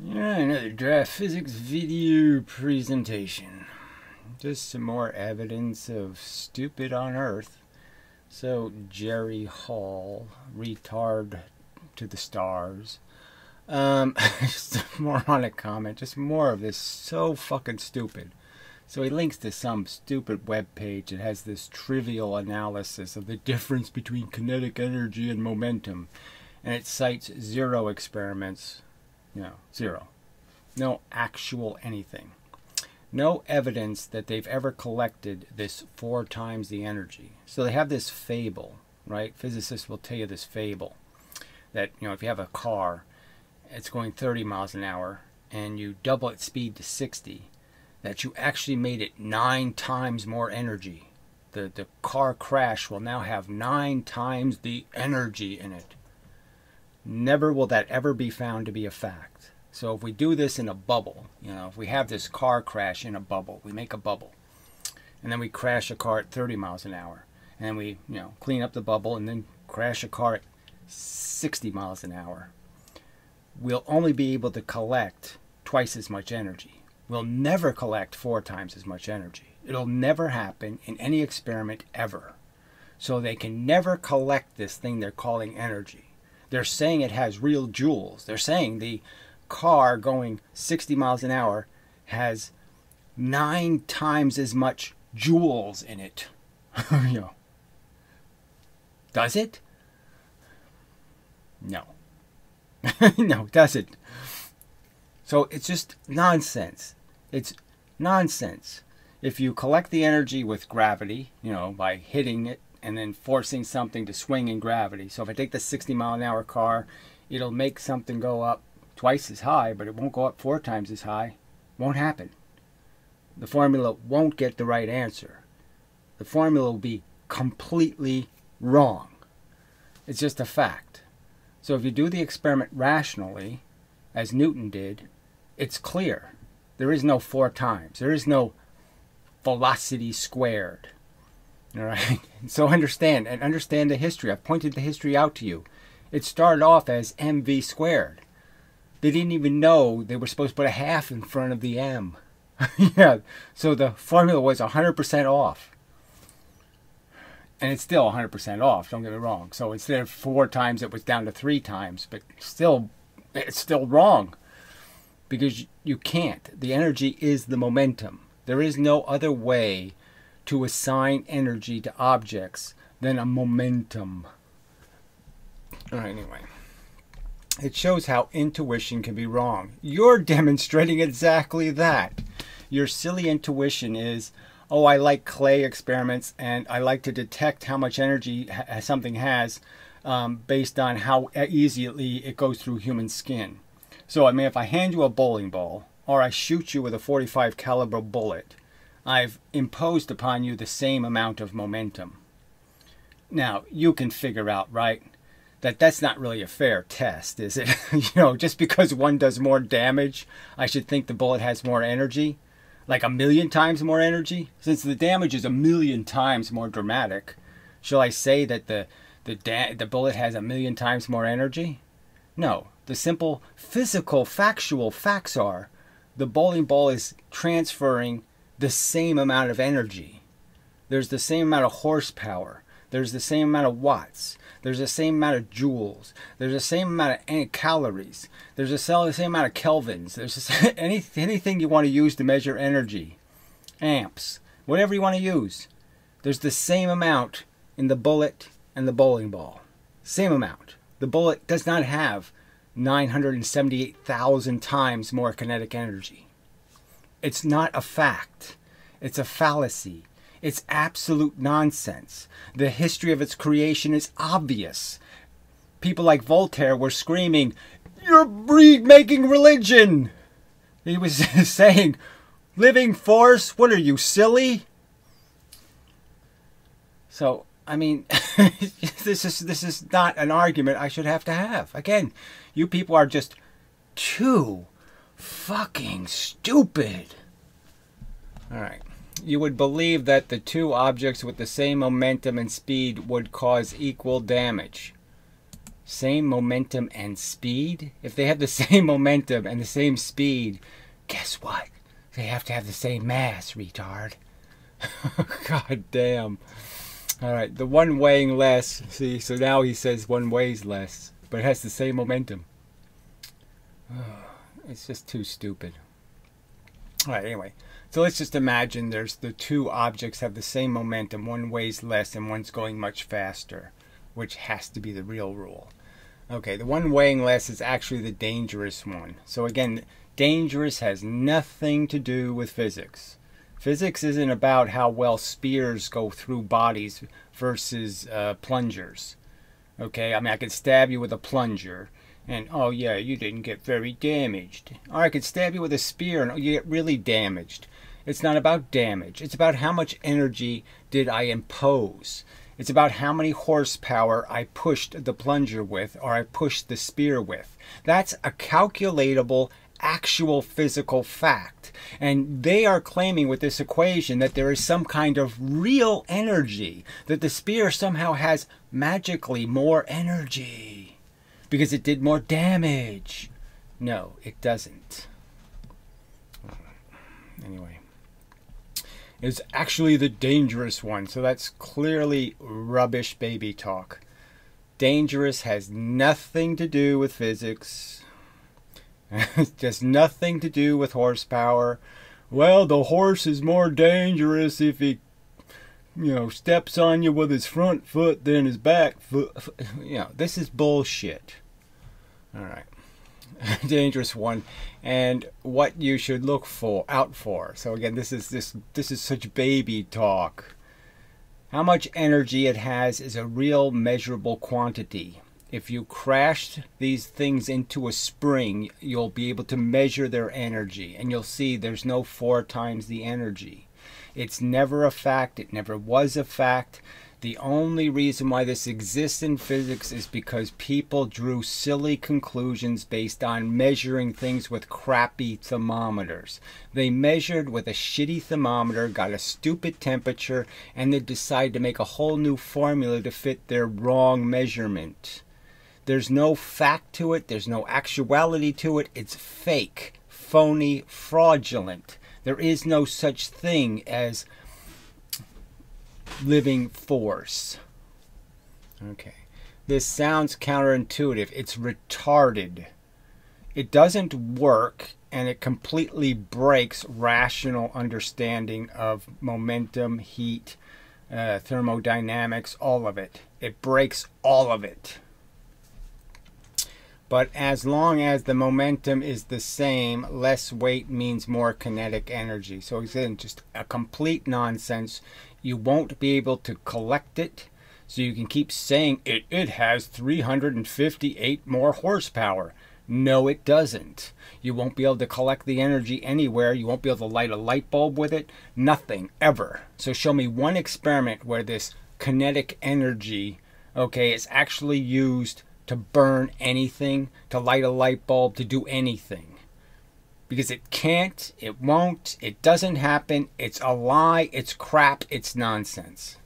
Yeah, another draft physics video presentation. Just some more evidence of stupid on Earth. So, Jerry Hall, retard to the stars. Just a moronic comment. Just more of this so fucking stupid. So he links to some stupid web page that has this trivial analysis of the difference between kinetic energy and momentum. And it cites 0 experiments. Zero. No actual anything. No evidence that they've ever collected this 4 times the energy. So they have this fable, right? Physicists will tell you this fable that, if you have a car, it's going 30 miles an hour, and you double its speed to 60, that you actually made it 9 times more energy. The car crash will now have 9 times the energy in it. Never will that ever be found to be a fact. So if we do this in a bubble, if we have this car crash in a bubble, we make a bubble, and then we crash a car at 30 miles an hour, and then we, clean up the bubble and then crash a car at 60 miles an hour, we'll only be able to collect twice as much energy. We'll never collect 4 times as much energy. It'll never happen in any experiment ever. So they can never collect this thing they're calling energy. They're saying it has real joules. They're saying the car going 60 miles an hour has 9 times as much joules in it. Does it? No. No, it doesn't. So it's just nonsense. It's nonsense. If you collect the energy with gravity, by hitting it and then forcing something to swing in gravity. So if I take the 60 mile an hour car, it'll make something go up twice as high, but it won't go up 4 times as high. Won't happen. The formula won't get the right answer. The formula will be completely wrong. It's just a fact. So if you do the experiment rationally, as Newton did, it's clear. There is no 4 times. There is no velocity squared. All right? So understand the history. I've pointed the history out to you. It started off as mv squared. They didn't even know they were supposed to put a half in front of the m. Yeah, so the formula was 100% off. And it's still 100% off, don't get me wrong. So instead of 4 times, it was down to 3 times. But still, it's still wrong. Because you can't. The energy is the momentum. There is no other way to assign energy to objects than a momentum. All right, anyway. It shows how intuition can be wrong. You're demonstrating exactly that. Your silly intuition is, oh, I like clay experiments and I like to detect how much energy something has based on how easily it goes through human skin. So, if I hand you a bowling ball or I shoot you with a .45 caliber bullet, I've imposed upon you the same amount of momentum. Now, you can figure out, right, that that's not really a fair test, is it? Just because one does more damage, I should think the bullet has more energy? Like 1,000,000 times more energy? Since the damage is 1,000,000 times more dramatic, shall I say that the bullet has 1,000,000 times more energy? No. The simple physical, factual facts are the bowling ball is transferring the same amount of energy. There's the same amount of horsepower. There's the same amount of watts. There's the same amount of joules. There's the same amount of calories. There's the same amount of kelvins. There's anything you want to use to measure energy. Amps. Whatever you want to use. There's the same amount in the bullet and the bowling ball. Same amount. The bullet does not have 978,000 times more kinetic energy. It's not a fact. It's a fallacy. It's absolute nonsense. The history of its creation is obvious. People like Voltaire were screaming, "You're breed-making religion!" He was saying, "Living force? What are you, silly?" So, this is not an argument I should have to have. Again, you people are just too fucking stupid. All right. You would believe that the 2 objects with the same momentum and speed would cause equal damage. Same momentum and speed? If they have the same momentum and the same speed, guess what? They have to have the same mass, retard. God damn. Alright, the one weighing less. See, so now he says one weighs less, but it has the same momentum. It's just too stupid. Alright, anyway. So let's just imagine there's the two objects have the same momentum. One weighs less and one's going much faster, which has to be the real rule. Okay, the one weighing less is actually the dangerous one. So again, dangerous has nothing to do with physics. Physics isn't about how well spears go through bodies versus plungers. Okay, I mean, I could stab you with a plunger, and oh yeah, you didn't get very damaged. Or I could stab you with a spear, and you get really damaged. It's not about damage. It's about how much energy did I impose. It's about how many horsepower I pushed the plunger with, or I pushed the spear with. That's a calculatable, actual physical fact. And they are claiming with this equation that there is some kind of real energy, that the spear somehow has magically more energy because it did more damage. No, it doesn't. Anyway, it's actually the dangerous one, so that's clearly rubbish baby talk. Dangerous has nothing to do with physics. Just nothing to do with horsepower. Well, the horse is more dangerous if he, steps on you with his front foot than his back foot. This is bullshit. All right. Dangerous one, and what you should look out for. So again, this is such baby talk. How much energy it has is a real measurable quantity. If you crashed these things into a spring, you'll be able to measure their energy, and you'll see there's no 4 times the energy. It's never a fact. It never was a fact. The only reason why this exists in physics is because people drew silly conclusions based on measuring things with crappy thermometers. They measured with a shitty thermometer, got a stupid temperature, and then decided to make a whole new formula to fit their wrong measurement. There's no fact to it. There's no actuality to it. It's fake, phony, fraudulent. There is no such thing as living force. Okay. This sounds counterintuitive. It's retarded. It doesn't work, and it completely breaks rational understanding of momentum, heat, thermodynamics, all of it. It breaks all of it. But as long as the momentum is the same, less weight means more kinetic energy. So again, just a complete nonsense. You won't be able to collect it. So you can keep saying it has 358 more horsepower. No, it doesn't. You won't be able to collect the energy anywhere. You won't be able to light a light bulb with it. Nothing, ever. So show me one experiment where this kinetic energy, okay, is actually used to burn anything, to light a light bulb, to do anything. Because it can't, it won't, it doesn't happen, it's a lie, it's crap, it's nonsense.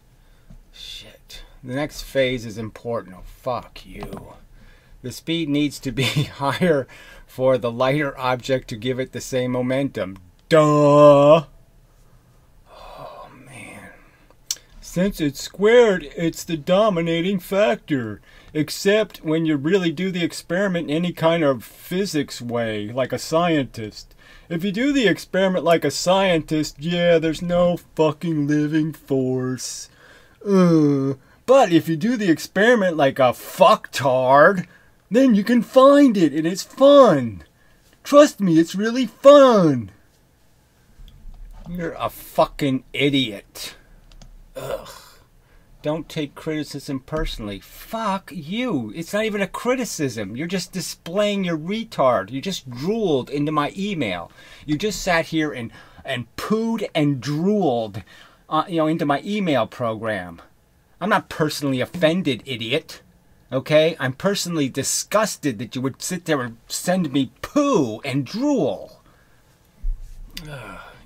Shit. The next phase is important. Oh, fuck you. The speed needs to be higher for the lighter object to give it the same momentum. Duh! Oh, man. Since it's squared, it's the dominating factor. Except when you really do the experiment in any kind of physics way, like a scientist. If you do the experiment like a scientist, yeah, there's no fucking living force. But if you do the experiment like a fucktard, then you can find it, and it's fun. Trust me, it's really fun. You're a fucking idiot. Ugh. Don't take criticism personally. Fuck you. It's not even a criticism. You're just displaying your retard. You just drooled into my email. You just sat here and pooed and drooled into my email program. I'm not personally offended, idiot. Okay? I'm personally disgusted that you would sit there and send me poo and drool.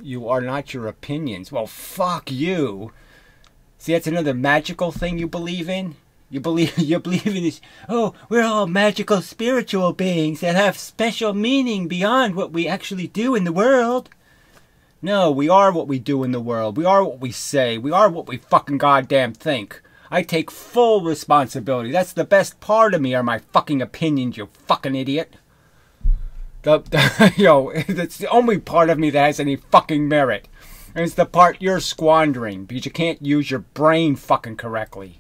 You are not your opinions. Well, fuck you. See, that's another magical thing you believe in. You believe in this, oh, we're all magical spiritual beings that have special meaning beyond what we actually do in the world. No, we are what we do in the world. We are what we say. We are what we fucking goddamn think. I take full responsibility. That's the best part of me, are my fucking opinions, you fucking idiot. That's the only part of me that has any fucking merit. And it's the part you're squandering because you can't use your brain fucking correctly.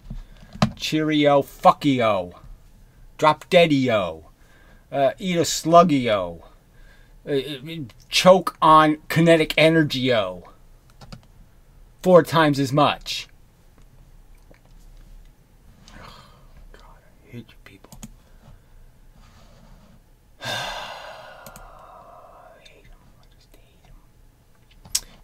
Cheerio, fuckio. Drop deadio. Eat a sluggio. Choke on kinetic energy-o. 4 times as much. Oh, God, I hate you people. I hate them. I just hate them.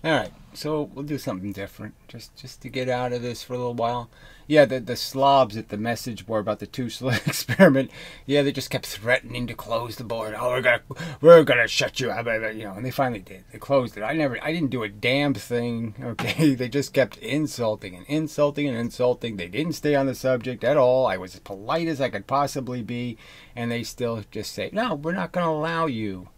Alright, so we'll do something different. Just to get out of this for a little while. Yeah, the slobs at the message board about the 2-slit experiment. Yeah, they just kept threatening to close the board. Oh, we're gonna shut you up, and they finally did. They closed it. I didn't do a damn thing. Okay, they just kept insulting and insulting and insulting. They didn't stay on the subject at all. I was as polite as I could possibly be, and they still just say, no, we're not gonna allow you.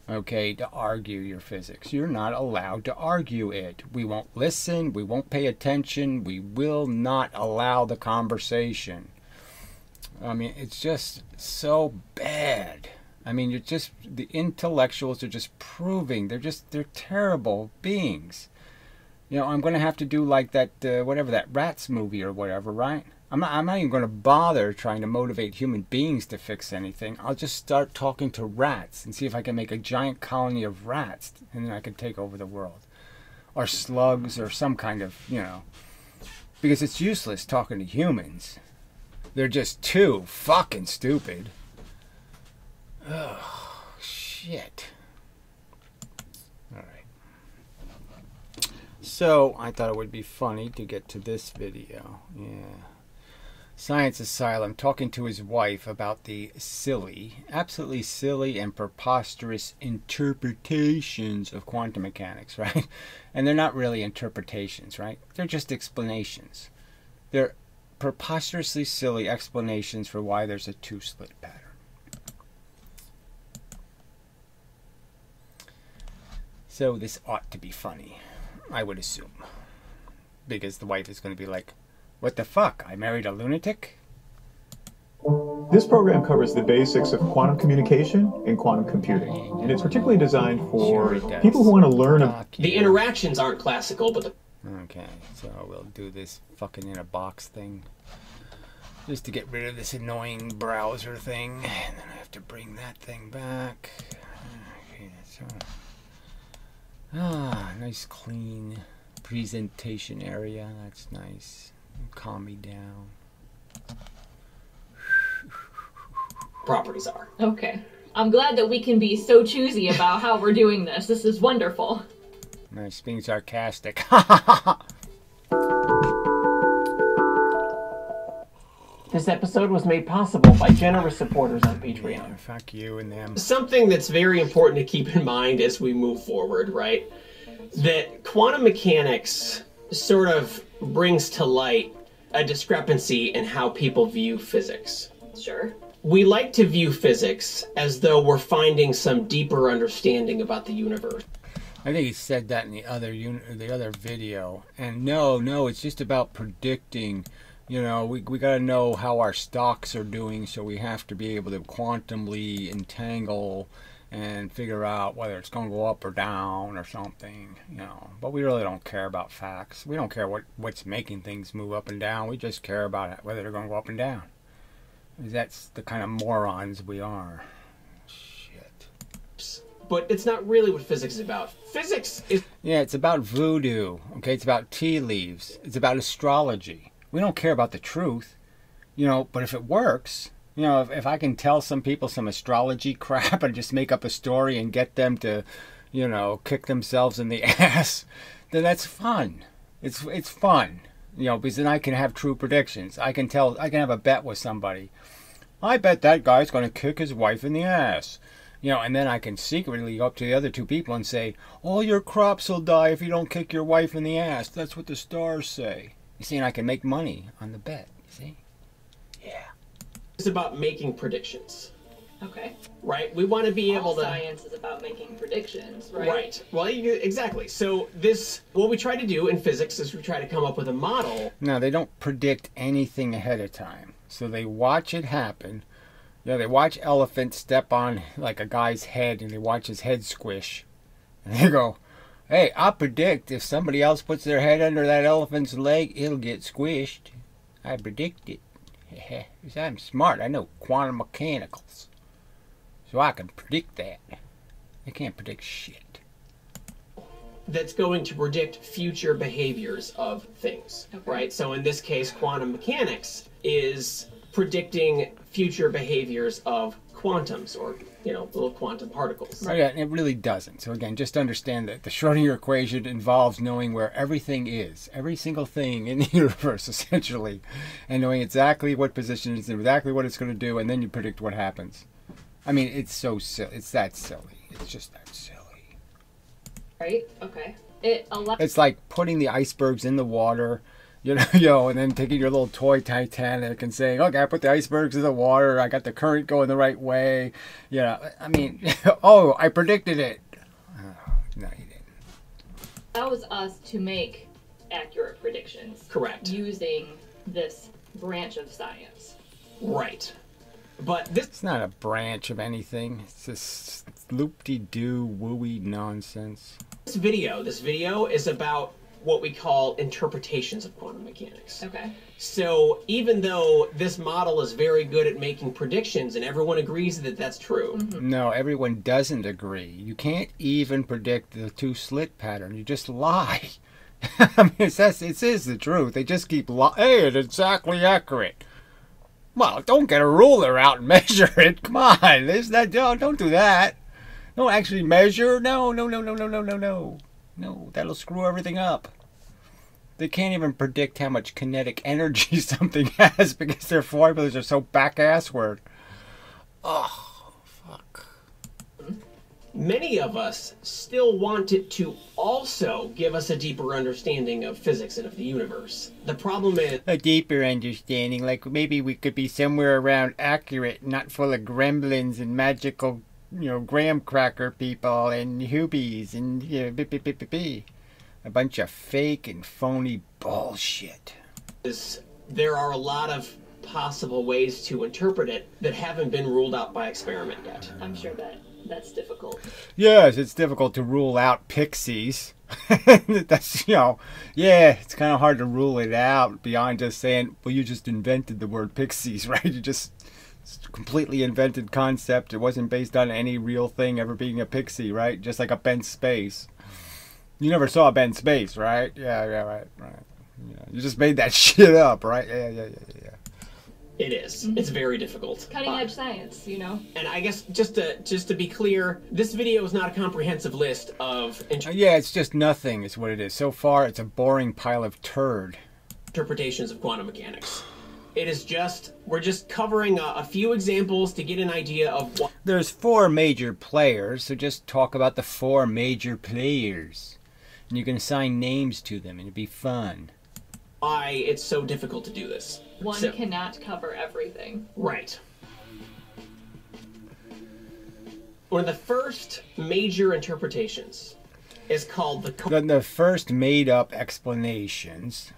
Okay, to argue your physics. You're not allowed to argue it. We won't listen. We won't pay attention. We will not allow the conversation. I mean, it's just so bad. I mean, you're just, the intellectuals are just proving they're terrible beings. You know, I'm going to have to do like that, whatever, that Rats movie or whatever, right? I'm not even going to bother trying to motivate human beings to fix anything. I'll just start talking to rats and see if I can make a giant colony of rats, and then I can take over the world. Or slugs or some kind of, because it's useless talking to humans. They're just too fucking stupid. Oh, shit. Alright. So, I thought it would be funny to get to this video. Yeah. Science Asylum talking to his wife about the absolutely silly and preposterous interpretations of quantum mechanics, right? And they're not really interpretations, right? They're just explanations. They're preposterously silly explanations for why there's a 2-slit pattern. So this ought to be funny, I would assume. Because the wife is going to be like, what the fuck? I married a lunatic? This program covers the basics of quantum communication and quantum computing, and it's particularly designed for people who want to learn. The interactions aren't classical, but the... Okay, so we'll do this fucking in a box thing. Just to get rid of this annoying browser thing, and then I have to bring that thing back. Okay, so... nice clean presentation area. That's nice. Calm me down. properties are. Okay. I'm glad that we can be so choosy about how we're doing this. This is wonderful. Nice, being sarcastic. This episode was made possible by generous supporters on Patreon. Yeah, fuck you and them. Something that's very important to keep in mind as we move forward, right? That quantum mechanics sort of brings to light a discrepancy in how people view physics. Sure. We like to view physics as though we're finding some deeper understanding about the universe. I think he said that in the other video. And no, it's just about predicting. You know, we got to know how our stocks are doing, so we have to be able to quantumly entangle and figure out whether it's going to go up or down or something, you know. But we really don't care about facts. We don't care what's making things move up and down. We just care about whether they're going to go up and down. That's the kind of morons we are. Shit. But it's not really what physics is about. Physics is... Yeah, it's about voodoo, okay? It's about tea leaves. It's about astrology. We don't care about the truth, you know, but if it works, you know, if I can tell some people some astrology crap and just make up a story and get them to, you know, kick themselves in the ass, then that's fun. It's fun, you know, because then I can have true predictions. I can have a bet with somebody. I bet that guy's going to kick his wife in the ass. You know, and then I can secretly go up to the other two people and say, all your crops will die if you don't kick your wife in the ass. That's what the stars say. You see, and I can make money on the bet, you see? Yeah. It's about making predictions, Okay. right? We want to be able All to... science is about making predictions, right? Right. Well, exactly. So what we try to do in physics is we try to come up with a model. No, they don't predict anything ahead of time. So they watch it happen. They watch elephants step on like a guy's head and they watch his head squish. And they go, hey, I predict if somebody else puts their head under that elephant's leg, it'll get squished. I predict it. Because I'm smart. I know quantum mechanicals. So I can predict that. I can't predict shit. That's going to predict future behaviors of things, right? So in this case, quantum mechanics is predicting future behaviors of quantums, or little quantum particles. Right. Yeah, and it really doesn't. So again, just understand that the Schrodinger equation involves knowing where everything is, every single thing in the universe, essentially, and knowing exactly what position it's in, exactly what it's going to do, and then you predict what happens. I mean, it's so silly. It's that silly. It's just that silly. Right? Okay. It's like putting the icebergs in the water, and then taking your little toy Titanic and saying, okay, I put the icebergs in the water, I got the current going the right way. I mean, oh, I predicted it. Oh, no, you didn't. Allows us to make accurate predictions. Correct. Using this branch of science. Right. But it's not a branch of anything. It's just loop-de-doo, wooey nonsense. This video is about what we call interpretations of quantum mechanics. Okay. So even though this model is very good at making predictions and everyone agrees that that's true. Mm-hmm. No, everyone doesn't agree. You can't even predict the two-slit pattern. You just lie. I mean, it is the truth. They just keep lying. Hey, it's exactly accurate. Well, don't get a ruler out and measure it. Come on. Don't do that. Don't actually measure. No. No, that'll screw everything up. They can't even predict how much kinetic energy something has because their formulas are so back-assward. Oh, fuck. Many of us still want it to also give us a deeper understanding of physics and of the universe. The problem is... A deeper understanding, like maybe we could be somewhere around accurate, not full of gremlins and magical, graham cracker people and hoobies and, a bunch of fake and phony bullshit. There are a lot of possible ways to interpret it that haven't been ruled out by experiment yet. I'm sure that's difficult. Yes, it's difficult to rule out pixies. That's, it's kind of hard to rule it out beyond just saying, well, you just invented the word pixies, right? It's a completely invented concept. It wasn't based on any real thing ever being a pixie, right? Just like a bent space. You never saw a bent space, right? Yeah, right. Yeah, you just made that shit up, right? Yeah. It is. Mm-hmm. It's very difficult. Cutting edge science, And I guess just to be clear, this video is not a comprehensive list of... Yeah, it's just nothing is what it is. So far, it's a boring pile of turd. Interpretations of quantum mechanics. It is we're just covering a few examples to get an idea of what... There's 4 major players, so just talk about the 4 major players. And you can assign names to them, and it'd be fun. Why it's so difficult to do this. One cannot cover everything. Right. One of the first major interpretations is called the first made-up explanations,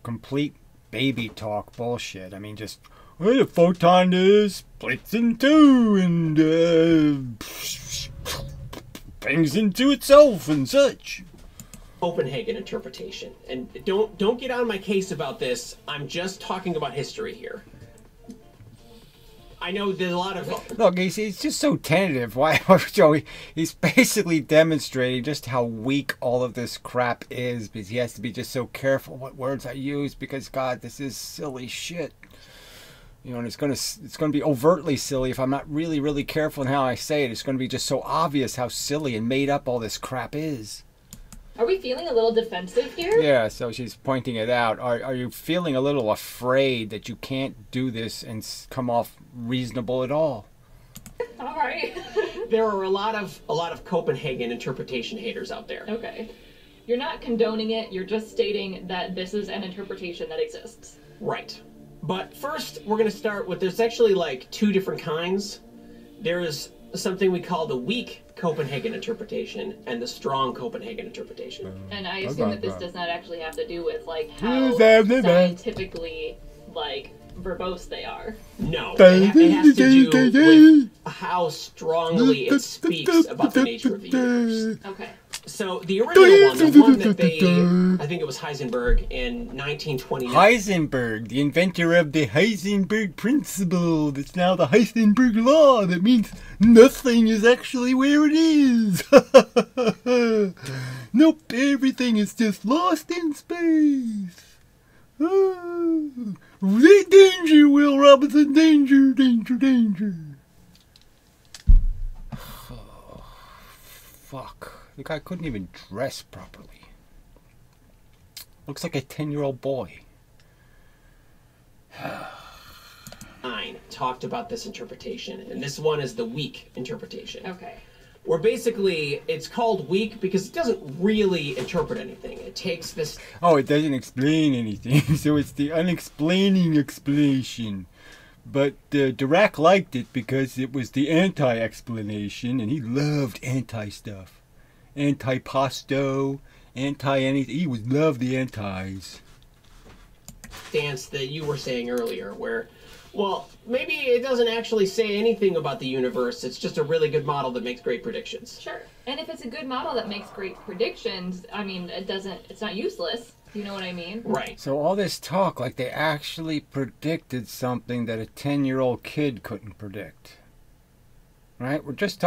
complete baby talk bullshit. I mean, just, well, a photon is splits in two and bangs into itself and such. Copenhagen interpretation. And don't get on my case about this. I'm just talking about history here. I know there's a lot of... Look, he's just so tentative. Why? He's basically demonstrating just how weak all of this crap is, because he has to be just so careful what words I use, because, God, this is silly shit. And it's gonna be overtly silly if I'm not really, really careful in how I say it. It's gonna be just so obvious how silly and made up all this crap is. Are we feeling a little defensive here? Yeah, so she's pointing it out. Are you feeling a little afraid that you can't do this and come off reasonable at all? All right. There are a lot of Copenhagen interpretation haters out there. Okay. You're not condoning it, you're just stating that this is an interpretation that exists. Right. But first, we're going to start with, there's actually like two different kinds. There's something we call the weak Copenhagen interpretation and the strong Copenhagen interpretation. And I assume that this does not actually have to do with like how scientifically like verbose they are. No, it has to do with how strongly it speaks about the nature of the universe. Okay. So the original one, the one that they, I think it was Heisenberg in 1929. Heisenberg, the inventor of the Heisenberg principle. That's now the Heisenberg law. That means nothing is actually where it is. Nope, everything is just lost in space. Danger, Will Robinson, danger, danger, danger. Oh, fuck. The guy couldn't even dress properly. Looks like a 10-year-old boy. Nine talked about this interpretation, and this one is the weak interpretation. Okay. Where basically it's called weak because it doesn't really interpret anything. It takes this. Oh, it doesn't explain anything, so it's the unexplaining explanation. But Dirac liked it because it was the anti-explanation, and he loved anti-stuff. Anti-pasto, anti-anything. He would love the antis. Stance that you were saying earlier, where, well, maybe it doesn't actually say anything about the universe. It's just a really good model that makes great predictions. Sure. And if it's a good model that makes great predictions, I mean, it's not useless. You know what I mean? Right. So all this talk, like they actually predicted something that a 10-year-old kid couldn't predict. Right? We're just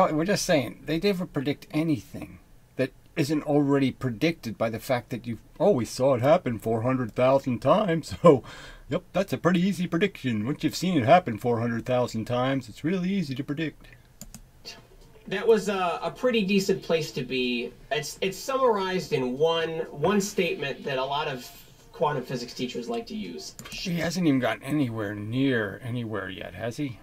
saying they never predict anything that isn't already predicted by the fact that you've always saw it happen 400,000 times. So, yep, that's a pretty easy prediction. Once you've seen it happen 400,000 times, it's really easy to predict. That was a pretty decent place to be. It's summarized in one statement that a lot of quantum physics teachers like to use. He hasn't even gotten anywhere near anywhere yet, has he?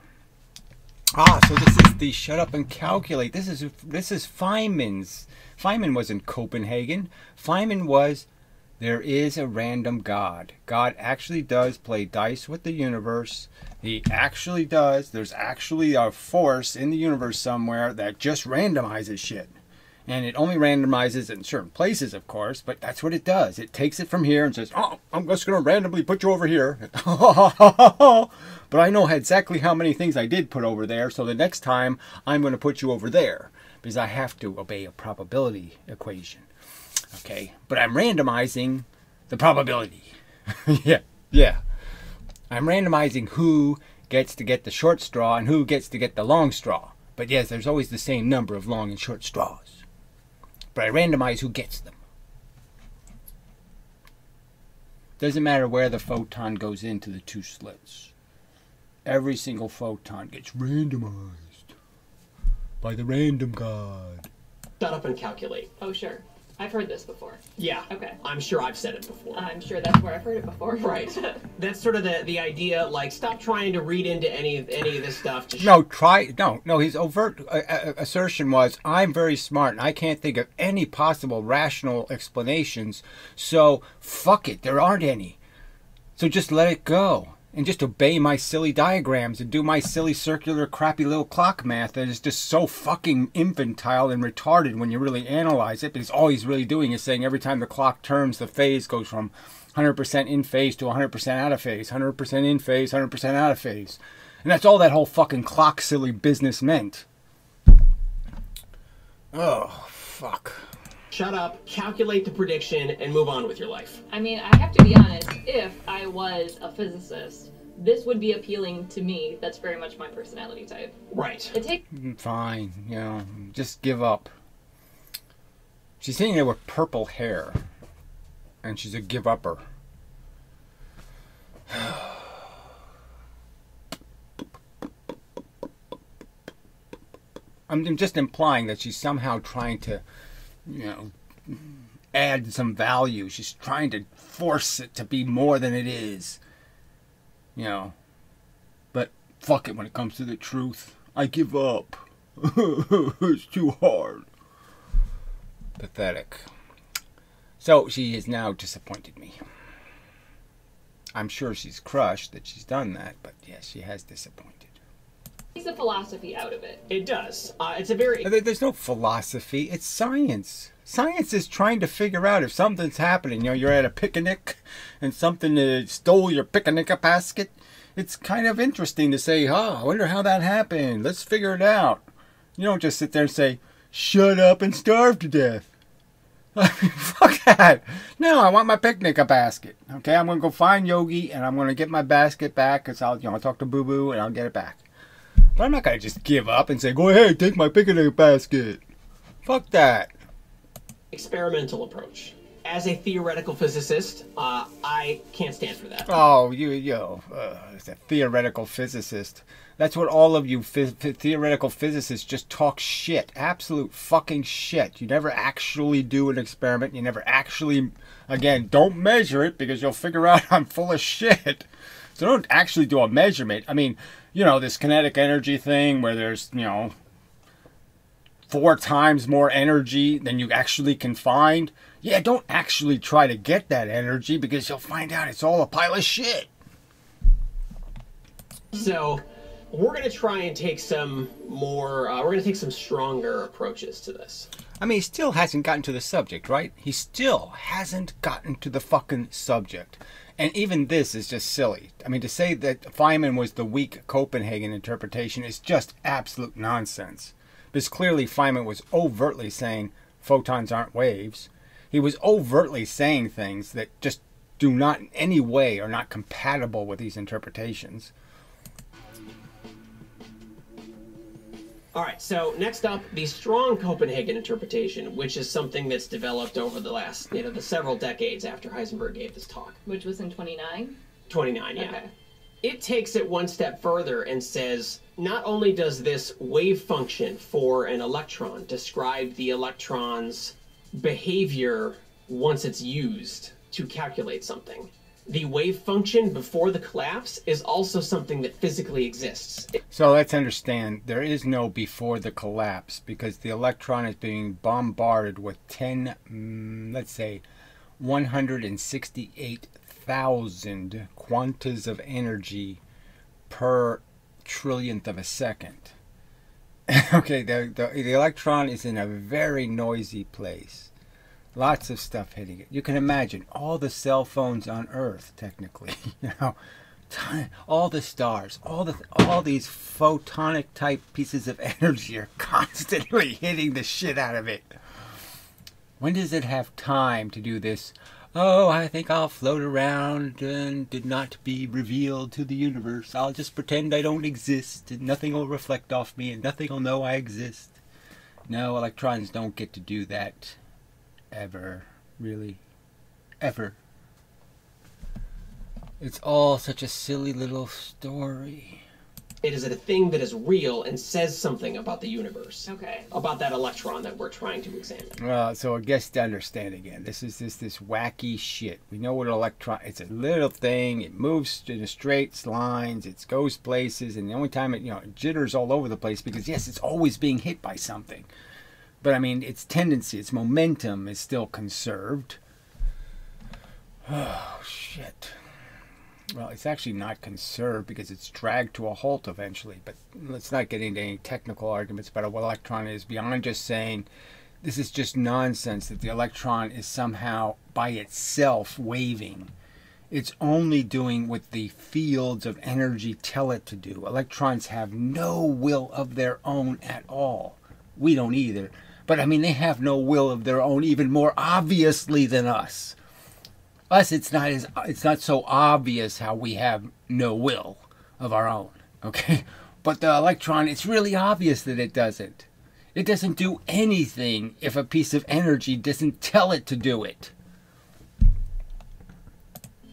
Ah, so this is the shut up and calculate. This is Feynman's. Feynman wasn't Copenhagen. Feynman was, there is a random God. God actually does play dice with the universe. He actually does. There's actually a force in the universe somewhere that just randomizes shit. And it only randomizes in certain places, of course, but that's what it does. It takes it from here and says, oh, I'm just going to randomly put you over here. But I know exactly how many things I did put over there, so the next time I'm going to put you over there because I have to obey a probability equation. Okay? But I'm randomizing the probability. Yeah. I'm randomizing who gets to get the short straw and who gets to get the long straw. But yes, there's always the same number of long and short straws. But I randomize who gets them. Doesn't matter where the photon goes into the two slits. Every single photon gets randomized by the random god. Shut up and calculate. Oh, sure. I've heard this before. Yeah. Okay. I'm sure I've said it before. I'm sure that's where I've heard it before. Right. That's sort of the idea, like, stop trying to read into any of this stuff. No, his overt assertion was, I'm very smart and I can't think of any possible rational explanations, so fuck it, there aren't any. So just let it go. And just obey my silly diagrams and do my silly circular crappy little clock math that is just so fucking infantile and retarded when you really analyze it, because all he's really doing is saying every time the clock turns, the phase goes from 100% in phase to 100% out of phase, 100% in phase, 100% out of phase. And that's all that whole fucking clock silly business meant. Oh, fuck. Shut up, calculate the prediction, and move on with your life. I mean, I have to be honest, if I was a physicist, this would be appealing to me. That's very much my personality type. Right. Fine, just give up. She's sitting there with purple hair, and she's a give-upper. I'm just implying that she's somehow trying to, add some value. She's trying to force it to be more than it is. But fuck it when it comes to the truth. I give up. It's too hard. Pathetic. So she has now disappointed me. I'm sure she's crushed that she's done that, but yes, she has disappointed. Takes the philosophy out of it. It does. It's a very... There's no philosophy. It's science. Science is trying to figure out if something's happening. You know, you're at a picnic and something stole your picnic basket. It's kind of interesting to say, I wonder how that happened. Let's figure it out. You don't just sit there and say, shut up and starve to death. I mean, fuck that. No, I want my picnic basket. Okay, I'm going to go find Yogi and I'm going to get my basket back because I'll talk to Boo Boo and I'll get it back. But I'm not going to just give up and say, go ahead, take my picnic basket. Fuck that. Experimental approach. As a theoretical physicist, I can't stand for that. Oh, it's a theoretical physicist. That's what all of you theoretical physicists just talk shit. Absolute fucking shit. You never actually do an experiment. You never actually, again, don't measure it because you'll figure out I'm full of shit. So don't actually do a measurement. I mean, this kinetic energy thing where there's, 4 times more energy than you actually can find. Yeah, don't actually try to get that energy because you'll find out it's all a pile of shit. So, we're going to try and take some more, we're going to take some stronger approaches to this. I mean, he still hasn't gotten to the subject, right? He still hasn't gotten to the fucking subject. And even this is just silly. I mean, to say that Feynman was the weak Copenhagen interpretation is just absolute nonsense. Because clearly Feynman was overtly saying photons aren't waves. He was overtly saying things that just do not in any way are not compatible with these interpretations. All right, so next up, the strong Copenhagen interpretation, which is something that's developed over the last, the several decades after Heisenberg gave this talk. Which was in 29? 29, yeah. Okay. It takes it one step further and says, not only does this wave function for an electron describe the electron's behavior once it's used to calculate something, the wave function before the collapse is also something that physically exists. So let's understand, there is no before the collapse because the electron is being bombarded with 168,000 quantas of energy per trillionth of a second. Okay, the electron is in a very noisy place. Lots of stuff hitting it. You can imagine all the cell phones on Earth, technically. All the stars, all these photonic type pieces of energy are constantly hitting the shit out of it. When does it have time to do this? Oh, I think I'll float around and did not be revealed to the universe. I'll just pretend I don't exist and nothing will reflect off me and nothing will know I exist. No, electrons don't get to do that. Ever. Really. Ever. It's all such a silly little story. It is a thing that is real and says something about the universe. Okay. About that electron that we're trying to examine. Well, so I guess to understand again, this is this wacky shit. We know what an electron, it's a little thing, it moves in a straight lines, it goes places, and the only time it jitters all over the place because yes, it's always being hit by something. But I mean, its tendency, its momentum is still conserved. Oh, shit. Well, it's actually not conserved because it's dragged to a halt eventually. But let's not get into any technical arguments about what an electron is beyond just saying this is just nonsense that the electron is somehow by itself waving. It's only doing what the fields of energy tell it to do. Electrons have no will of their own at all. We don't either. But, I mean, they have no will of their own even more obviously than us. Us, it's not so obvious how we have no will of our own, okay? But the electron, it's really obvious that it doesn't. It doesn't do anything if a piece of energy doesn't tell it to do it.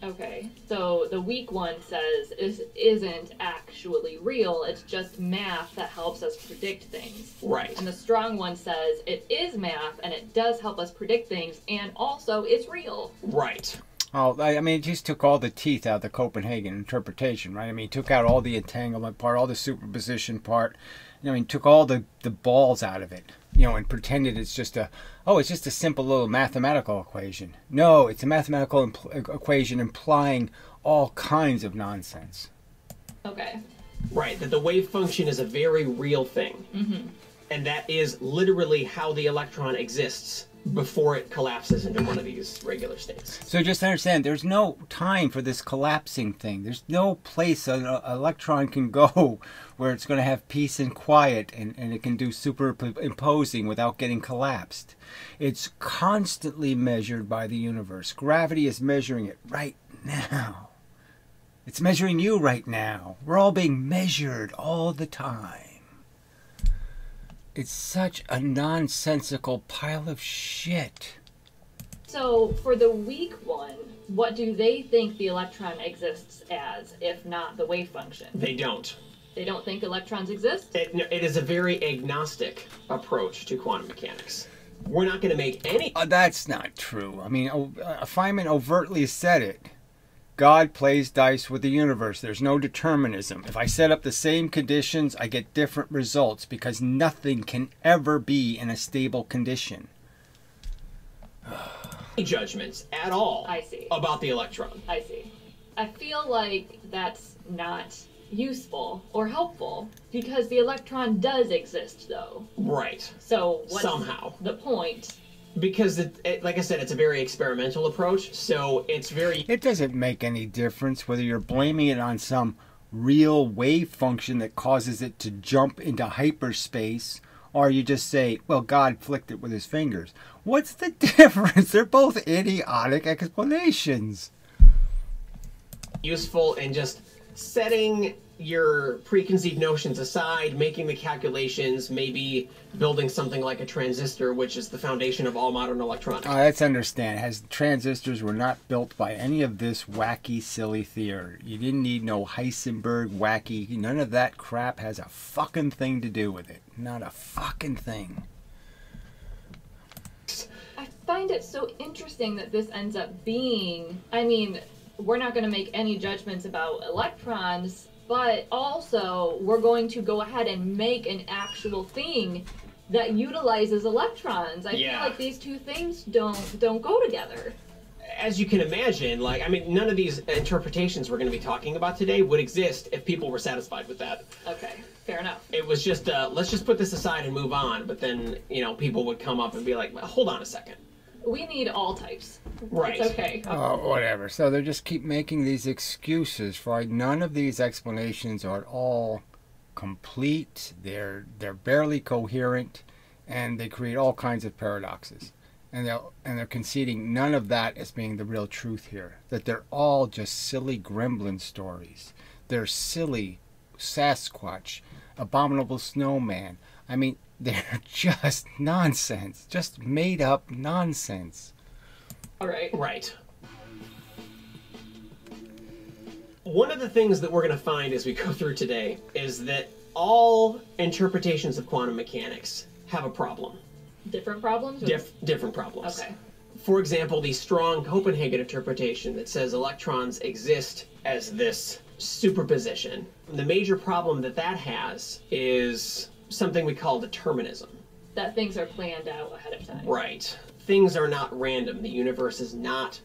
Okay, so the weak one says it isn't actually real, it's just math that helps us predict things. Right. And the strong one says it is math and it does help us predict things and also it's real. Right. Oh, I mean, it just took all the teeth out of the Copenhagen interpretation, right? I mean, it took out all the entanglement part, all the superposition part. I mean, took all the balls out of it. and pretended it's just a simple little mathematical equation. No, it's a mathematical equation implying all kinds of nonsense. Okay. Right, that the wave function is a very real thing. Mm-hmm. And that is literally how the electron exists before it collapses into one of these regular states. So just understand, there's no time for this collapsing thing. There's no place an electron can go where it's going to have peace and quiet and it can do superimposing without getting collapsed. It's constantly measured by the universe. Gravity is measuring it right now. It's measuring you right now. We're all being measured all the time. It's such a nonsensical pile of shit. So, for the weak one, what do they think the electron exists as, if not the wave function? They don't. They don't think electrons exist? It is a very agnostic approach to quantum mechanics. We're not going to make any... That's not true. I mean, Feynman overtly said it. God plays dice with the universe. There's no determinism. If I set up the same conditions, I get different results because nothing can ever be in a stable condition. Judgments at all I see. About the electron. I see. I feel like that's not useful or helpful because the electron does exist, though. Right. So what's somehow the point? Because, like I said, it's a very experimental approach, so it's very... It doesn't make any difference whether you're blaming it on some real wave function that causes it to jump into hyperspace, or you just say, well, God flicked it with his fingers. What's the difference? They're both idiotic explanations. Useful in just setting your preconceived notions aside, making the calculations, maybe building something like a transistor, which is the foundation of all modern electronics. Let's understand, transistors were not built by any of this wacky, silly theory. You didn't need no Heisenberg wacky, none of that crap has a fucking thing to do with it. Not a fucking thing. I find it so interesting that this ends up being, I mean, we're not going to make any judgments about electrons, but also we're going to go ahead and make an actual thing that utilizes electrons. I feel like these two things don't go together. As you can imagine, none of these interpretations we're going to be talking about today would exist if people were satisfied with that. Okay, fair enough. It was just, let's just put this aside and move on, but then, people would come up and be like, well, hold on a second. We need all types. Right. It's okay. Oh, whatever. So they just keep making these excuses for none of these explanations are at all complete. They're barely coherent, and they create all kinds of paradoxes. And they're conceding none of that as being the real truth here. That they're all just silly gremlin stories. They're silly Sasquatch, abominable snowman. I mean, they're just nonsense. Just made up nonsense. All right. Right. One of the things that we're going to find as we go through today is that all interpretations of quantum mechanics have a problem. Different problems? Different problems. Okay. For example, the strong Copenhagen interpretation that says electrons exist as this superposition. The major problem that has is something we call determinism. That things are planned out ahead of time. Right. Things are not random. The universe is not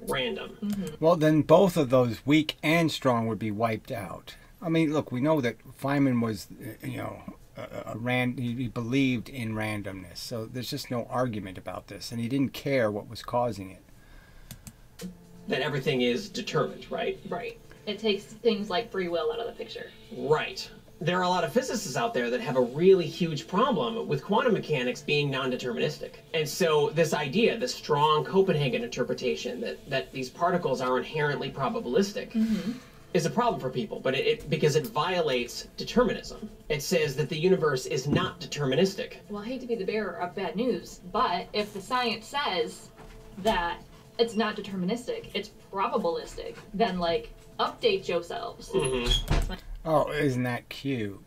random. Mm-hmm. Well, then both of those, weak and strong, would be wiped out. I mean, look, we know that Feynman was, he believed in randomness. So there's just no argument about this. And he didn't care what was causing it. That everything is determined, right? Right. It takes things like free will out of the picture. Right. There are a lot of physicists out there that have a really huge problem with quantum mechanics being non-deterministic. And so this idea, the strong Copenhagen interpretation that these particles are inherently probabilistic is a problem for people, but because it violates determinism. It says that the universe is not deterministic. Well, I hate to be the bearer of bad news, but if the science says that it's not deterministic, it's probabilistic, then, update yourselves. Mm-hmm. Oh, isn't that cute?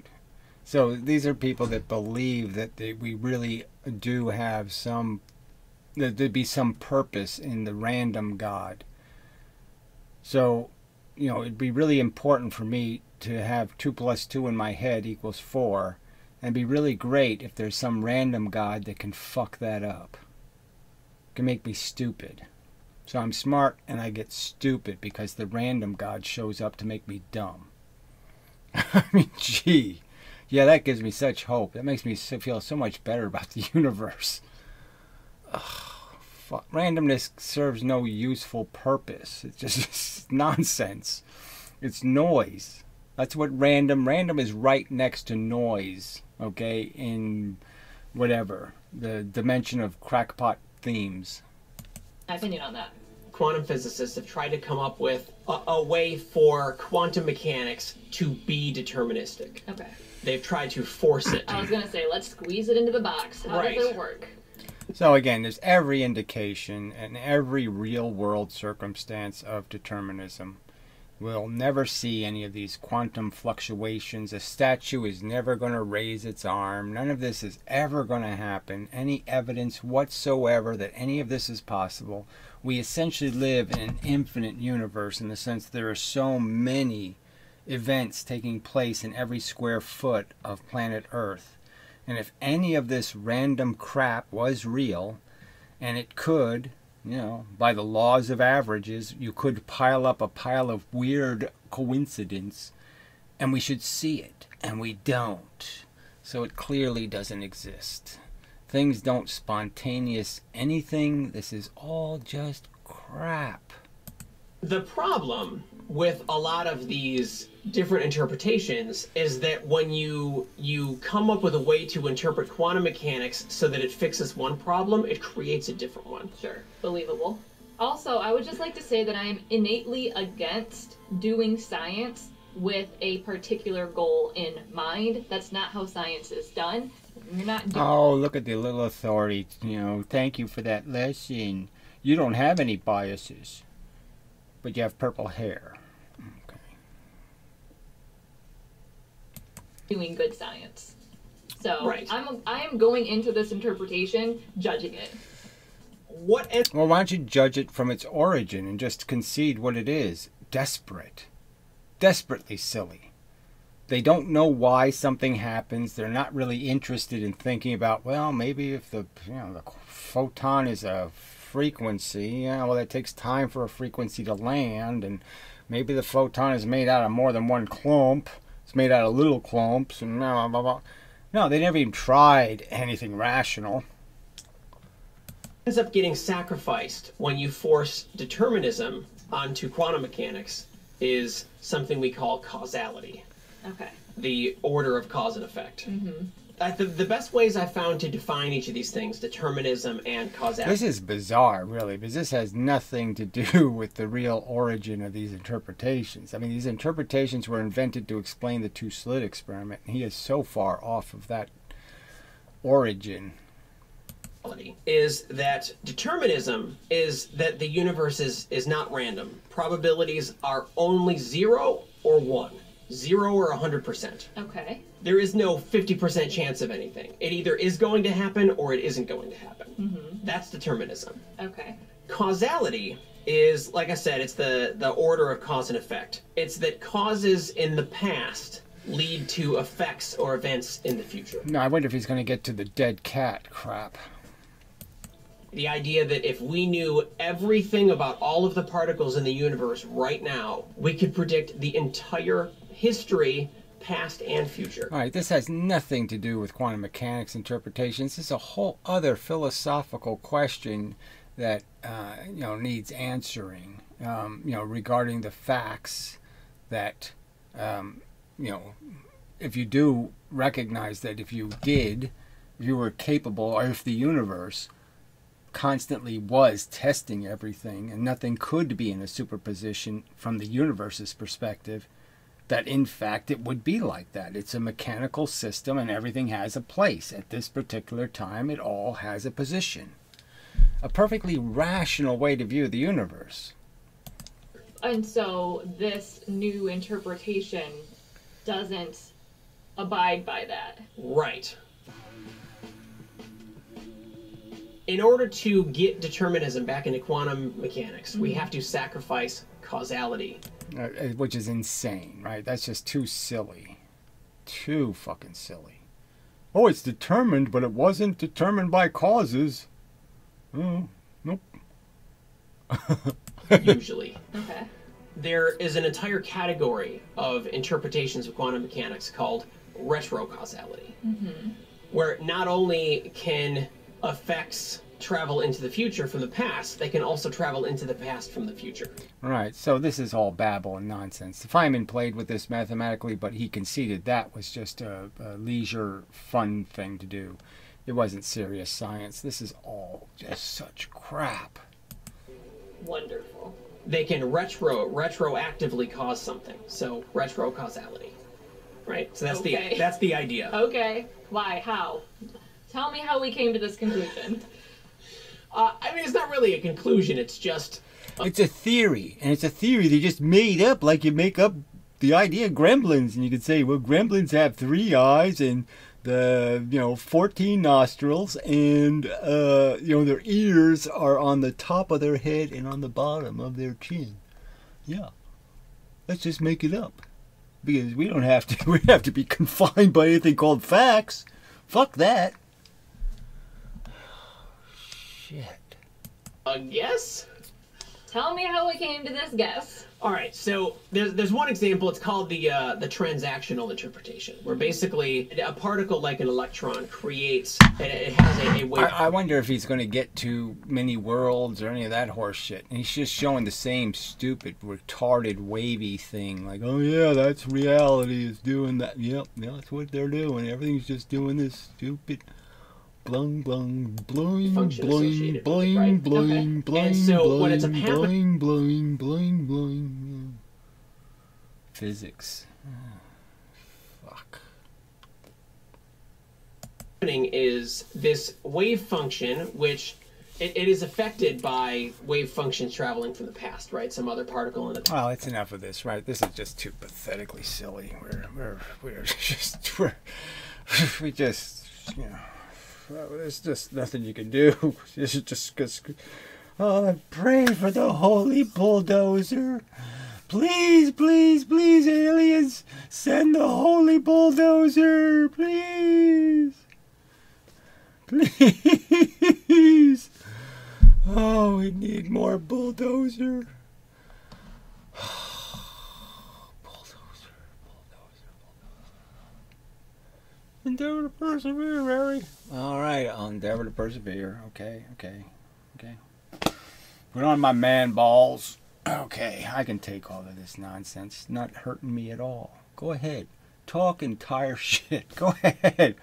So these are people that believe that we really do have that there'd be some purpose in the random God. So, it'd be really important for me to have 2 + 2 in my head equals 4, And it'd be really great if there's some random god that can fuck that up. Can make me stupid. So I'm smart and I get stupid because the random god shows up to make me dumb. I mean, gee. Yeah, that gives me such hope. That makes me feel so much better about the universe. Ugh, fuck. Randomness serves no useful purpose. It's just nonsense. It's noise. That's what random is right next to noise, okay, in whatever, the dimension of crackpot themes. My opinion on that. Quantum physicists have tried to come up with a way for quantum mechanics to be deterministic. Okay. They've tried to force it. I was going to say, let's squeeze it into the box. How Right. does it work? So again, there's every indication and every real world circumstance of determinism. We'll never see any of these quantum fluctuations. A statue is never going to raise its arm. None of this is ever going to happen. Any evidence whatsoever that any of this is possible. We essentially live in an infinite universe in the sense there are so many events taking place in every square foot of planet Earth. And if any of this random crap was real, and it could, you know, by the laws of averages, you could pile up a pile of weird coincidence, and we should see it, and we don't. So it clearly doesn't exist. Things don't spontaneous anything. This is all just crap. The problem with a lot of these different interpretations is that when you come up with a way to interpret quantum mechanics so that it fixes one problem, it creates a different one. Sure. Believable. Also, I would just like to say that I am innately against doing science with a particular goal in mind. That's not how science is done. You're not doing Oh, look at the little authority. You know, thank you for that lesson. You don't have any biases, but you have purple hair. Okay. doing good science. So Right. I am going into this interpretation judging it. Well, why don't you judge it from its origin and just concede what it is? Desperate. Desperately silly. They don't know why something happens. They're not really interested in thinking about, well, maybe if the photon is a frequency, well, it takes time for a frequency to land, and maybe the photon is made out of more than one clump. It's made out of little clumps, and blah, blah, blah. No, they never even tried anything rational. Ends up getting sacrificed when you force determinism onto quantum mechanics is something we call causality. Okay. The order of cause and effect. Mm-hmm. The best ways I found to define each of these things, determinism and causality. This is bizarre, really, because this has nothing to do with the real origin of these interpretations. I mean, these interpretations were invented to explain the two-slit experiment, and he is so far off of that origin. Is that determinism is that the universe is not random. Probabilities are only 0 or 1. 0 or 100%. Okay. There is no 50% chance of anything. It either is going to happen or it isn't going to happen. Mm-hmm. That's determinism. Okay. Causality is, like I said, it's the order of cause and effect. It's that causes in the past lead to effects or events in the future. No, I wonder if he's going to get to the dead cat crap. The idea that if we knew everything about all of the particles in the universe right now, we could predict the entire history, past and future. All right, this has nothing to do with quantum mechanics interpretations. This is a whole other philosophical question that needs answering. Regarding the facts that if you do recognize that if you were capable, or if the universe constantly was testing everything and nothing could be in a superposition from the universe's perspective, that in fact it would be like that. It's a mechanical system and everything has a place. At this particular time, it all has a position. A perfectly rational way to view the universe. And so this new interpretation doesn't abide by that. Right. In order to get determinism back into quantum mechanics, we have to sacrifice causality. Which is insane, right? That's just too silly. Too fucking silly. oh, it's determined, but it wasn't determined by causes. Oh, nope. Usually. Okay. There is an entire category of interpretations of quantum mechanics called retrocausality, where not only can effects travel into the future from the past, they can also travel into the past from the future. Right, so this is all babble and nonsense. Feynman played with this mathematically, but he conceded that was just a leisure, fun thing to do. It wasn't serious science. This is all just such crap. Wonderful. They can retroactively cause something. So retrocausality, right? So that's Okay. that's the idea. Okay. Why? How? Tell me how we came to this conclusion. I mean, it's not really a conclusion. It's just It's a theory, and it's a theory they just made up, like you make up the idea of gremlins, and you could say, well, gremlins have 3 eyes and 14 nostrils, and their ears are on the top of their head and on the bottom of their chin. Yeah, let's just make it up, because we don't have to. We have to be confined by anything called facts. Fuck that. Shit. a guess. Tell me how we came to this guess. All right, so there's one example. It's called the transactional interpretation, where basically a particle like an electron creates. It has a wave. I wonder if he's going to get to many worlds or any of that horse shit. And he's just showing the same stupid, retarded, wavy thing. Like, oh yeah, that's reality. Is doing that. Yep, that's what they're doing. Everything's just doing this stupid. Blung, blung, blung, Function blung, associated with it, blung, right? blung, Okay. blung, And so blung, when it's a blung, blung, blung, blung. Physics. Fuck. Happening is this wave function, which it is affected by wave functions traveling from the past, right? Some other particle in the past. Well, it's enough of this, right? This is just too pathetically silly. We just, there's just nothing you can do. This is just, oh, pray for the holy bulldozer. Please, please, please, aliens, send the holy bulldozer, please. Please. Oh, we need more bulldozer. Endeavor to persevere, Harry. All right, I'll endeavor to persevere. Okay. Put on my man balls. Okay, I can take all of this nonsense. Not hurting me at all. Go ahead. Talk entire shit. Go ahead.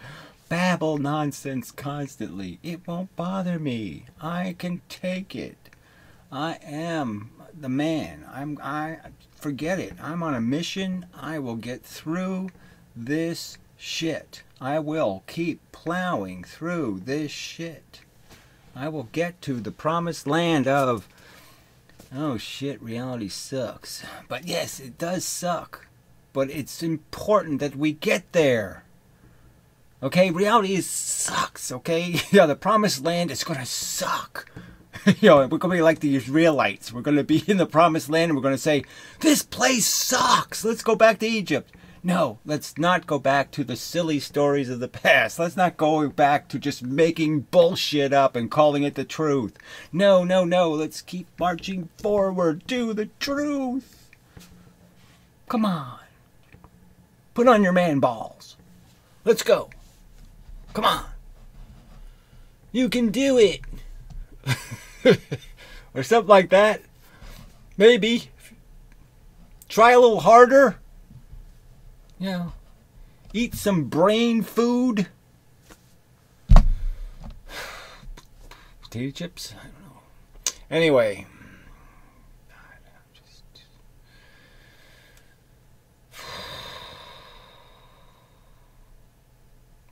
Babble nonsense constantly. It won't bother me. I can take it. I am the man. I forget it. I'm on a mission. I will get through this shit. I will keep plowing through this shit. I will get to the promised land of, oh shit, reality sucks. But yes, it does suck. But it's important that we get there. Okay, reality sucks, okay? Yeah, the promised land is gonna suck. We're gonna be like the Israelites. We're gonna be in the promised land and we're gonna say, this place sucks. Let's go back to Egypt. No, let's not go back to the silly stories of the past. Let's not go back to just making bullshit up and calling it the truth. No. Let's keep marching forward to the truth. Come on. Put on your man balls. Let's go. Come on. You can do it. Or something like that. Maybe. Try a little harder. Eat some brain food. Potato chips? I don't know. Anyway.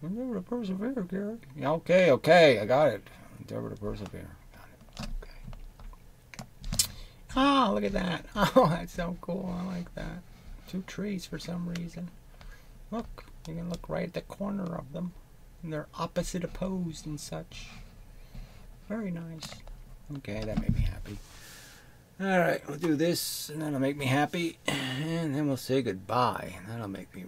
Endeavor to persevere, Gary. Okay. I got it. Endeavor to persevere. Got it. Okay. Oh, look at that. Oh, that's so cool. I like that. 2 trees for some reason. Look, you can look right at the corner of them. And they're opposite opposed and such. Very nice. Okay, that made me happy. Alright, we'll do this, and that'll make me happy. And then we'll say goodbye. And that'll make me